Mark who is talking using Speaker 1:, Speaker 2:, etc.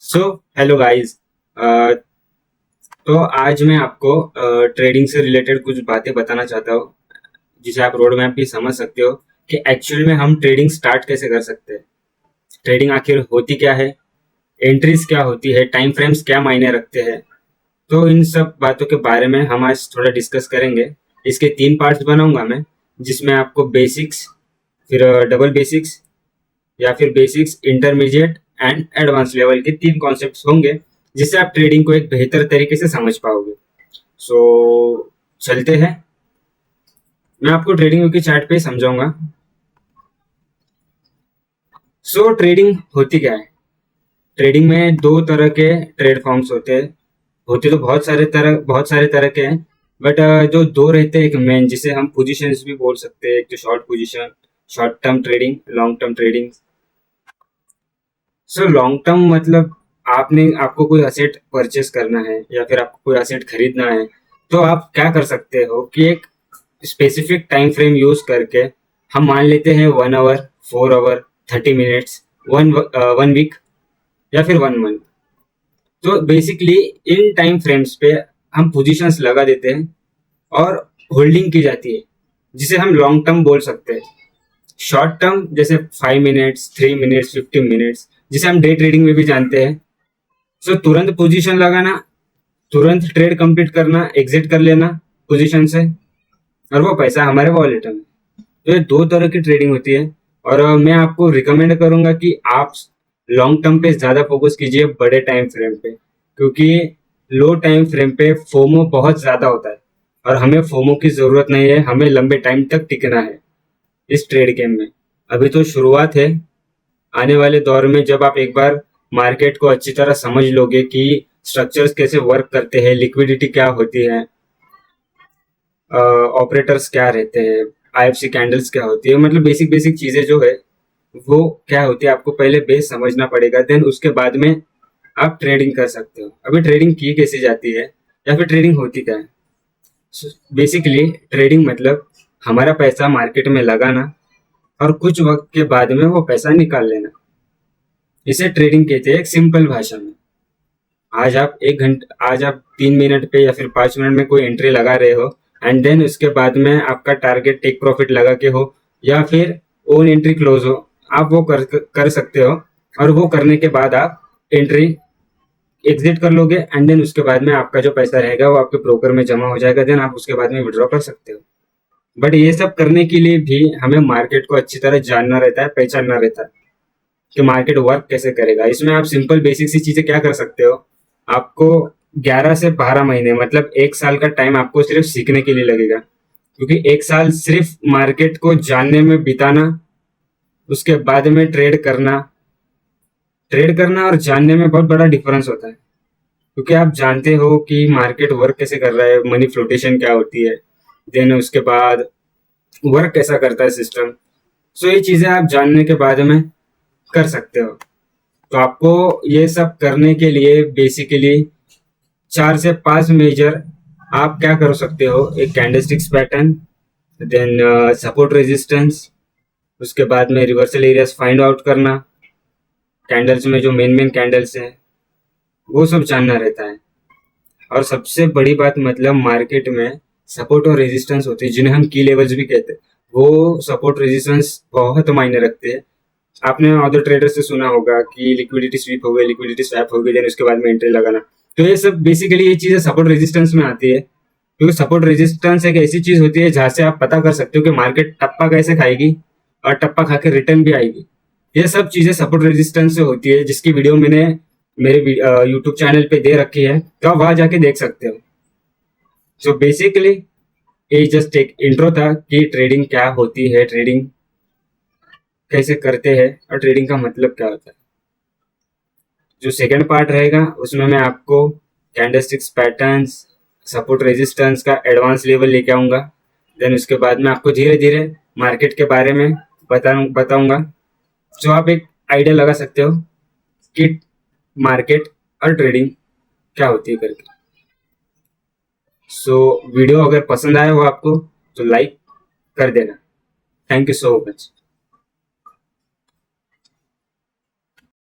Speaker 1: So hello guys. तो आज मैं आपको ट्रेडिंग से रिलेटेड कुछ बातें बताना चाहता हूँ जिसे आप रोड मैप भी समझ सकते हो कि एक्चुअल में हम ट्रेडिंग स्टार्ट कैसे कर सकते हैं। ट्रेडिंग आखिर होती क्या है, एंट्रीज क्या होती है, टाइम फ्रेम्स क्या मायने रखते हैं। तो इन सब बातों के बारे में हम आज थोड़ा डिस्कस करेंगे। इसके 3 पार्ट्स बनाऊंगा मैं, जिसमें आपको बेसिक्स, फिर डबल बेसिक्स, या फिर basics, intermediate and advance level के 3 कॉन्सेप्ट्स होंगे, जिससे आप ट्रेडिंग को एक बेहतर तरीके से समझ पाओगे। सो चलते हैं। मैं आपको ट्रेडिंग की चार्ट पे समझाऊंगा। सो ट्रेडिंग होती क्या है। ट्रेडिंग में दो तरह के ट्रेड फॉर्म्स होते हैं। होते तो बहुत सारे तरह के हैं, बट जो दो रहते हैं, एक मेन जिसे हम पोजीशंस भी बोल सकते हैं, एक तो short position, short term trading, long term trading. So long term मतलब आपको कोई असेट परचेस करना है या फिर आपको कोई असेट खरीदना है, तो आप क्या कर सकते हो कि एक स्पेसिफिक टाइम फ्रेम यूज करके, हम मान लेते हैं 1 hour, 4 hour, 30 minutes, one week या फिर 1 मंथ। तो बेसिकली इन टाइम फ्रेम्स पे हम पोजीशंस लगा देते हैं और होल्डिंग की जाती है, जिसे हम लॉन्ग टर्म बोल सकते हैं। शॉर्ट टर्म जैसे 5 मिनट्स, 3 मिनट्स, 15 मिनट्स, जिसे हम डे ट्रेडिंग में भी जानते हैं। सो तुरंत पोजीशन लगाना, तुरंत ट्रेड कंप्लीट करना, एग्जिट कर लेना पोजीशन से, और वो पैसा हमारे वॉलेट में। तो ये दो तरह की ट्रेडिंग होती है। और मैं आपको रिकमेंड करूंगा कि आप लॉन्ग टर्म पे ज़्यादा फोकस कीजिए बड़े टाइम फ्रेम पे, क्योंकि लो टाइम फ्रेम पे फोमो बहुत ज़्यादा होता है, और हमें फोमो की ज़रूरत नहीं है। हमें लंबे टाइम तक टिकना है इस ट्रेड गेम में। अभी तो शुरुआत है। आने वाले दौर में जब आप एक बार मार्केट को अच्छी तरह समझ लोगे कि स्ट्रक्चर्स कैसे वर्क करते हैं, लिक्विडिटी क्या होती है, ऑपरेटर्स क्या रहते हैं, आईएफसी कैंडल्स क्या होती है, मतलब बेसिक बेसिक चीज़ें जो है वो क्या होती है, आपको पहले बेस समझना पड़ेगा। देन उसके बाद में आप ट्रेडिंग कर सकते हो। अभी ट्रेडिंग की कैसे जाती है या फिर ट्रेडिंग होती क्या है। बेसिकली ट्रेडिंग मतलब हमारा पैसा मार्केट में लगाना और कुछ वक्त के बाद में वो पैसा निकाल लेना। इसे ट्रेडिंग कहते हैं एक सिंपल भाषा में। आज आप 3 मिनट पे या फिर 5 मिनट में कोई एंट्री लगा रहे हो, एंड देन उसके बाद में आपका टारगेट टेक प्रॉफिट लगा के हो या फिर ओन एंट्री क्लोज हो, आप वो कर सकते हो। और वो करने के बाद आप एंट्री एग्जिट कर लोगे, एंड देन उसके बाद में आपका जो पैसा रहेगा वो आपके ब्रोकर में जमा हो जाएगा। देन आप उसके बाद में विड्रॉ कर सकते हो। बट ये सब करने के लिए भी हमें मार्केट को अच्छी तरह जानना रहता है, पहचानना रहता है कि मार्केट वर्क कैसे करेगा। इसमें आप सिंपल बेसिक सी चीजें क्या कर सकते हो। आपको 11 से 12 महीने, मतलब 1 साल का टाइम आपको सिर्फ सीखने के लिए लगेगा, क्योंकि 1 साल सिर्फ मार्केट को जानने में बिताना, उसके बाद में ट्रेड करना और जानने में बहुत बड़ा डिफरेंस होता है। क्योंकि आप जानते हो कि मार्केट वर्क कैसे कर रहा है, मनी फ्लोटेशन क्या होती है, देन उसके बाद वर्क कैसा करता है सिस्टम। सो ये चीजें आप जानने के बाद में कर सकते हो। तो आपको ये सब करने के लिए बेसिकली 4 से 5 मेजर आप क्या कर सकते हो। एक candlesticks pattern, then support resistance, उसके बाद में रिवर्सल एरियाज फाइंड आउट करना, कैंडल्स में जो मेन मेन कैंडल्स हैं वो सब जानना रहता है। और सबसे बड़ी बात, मतलब मार्केट में सपोर्ट और रेजिस्टेंस होते हैं, जिन्हें हम की लेवल्स भी कहते हैं। वो सपोर्ट रेजिस्टेंस बहुत मायने रखते हैं। आपने अदर ट्रेडर से सुना होगा कि लिक्विडिटी स्वीप हो गई, लिक्विडिटी स्वैप हो गई, देन उसके बाद में एंट्री लगाना। तो ये सब बेसिकली ये चीजें सपोर्ट रेजिस्टेंस में आती है, क्योंकि सपोर्ट रेजिस्टेंस एक ऐसी चीज होती है जहां से आप पता कर सकते हो कि मार्केट टप्पा कैसे खाएगी और टप्पा खा के रिटर्न भी आएगी। ये सब चीजें सपोर्ट रेजिस्टेंस से होती है, जिसकी वीडियो मैंने मेरे यूट्यूब चैनल पे दे रखी है, तो आप वहां जाके देख सकते हो। सो बेसिकली ये जस्ट एक इंट्रो था कि ट्रेडिंग क्या होती है, ट्रेडिंग कैसे करते हैं और ट्रेडिंग का मतलब क्या होता है। जो सेकंड पार्ट रहेगा उसमें मैं आपको कैंडलस्टिक्स पैटर्न्स, सपोर्ट रेजिस्टेंस का एडवांस लेवल लेके आऊँगा। देन उसके बाद में आपको धीरे धीरे मार्केट के बारे में बताऊंगा, जो आप एक आइडिया लगा सकते हो कि मार्केट और ट्रेडिंग क्या होती है करके। सो वीडियो अगर पसंद आया हो आपको तो लाइक कर देना। Thank you so much.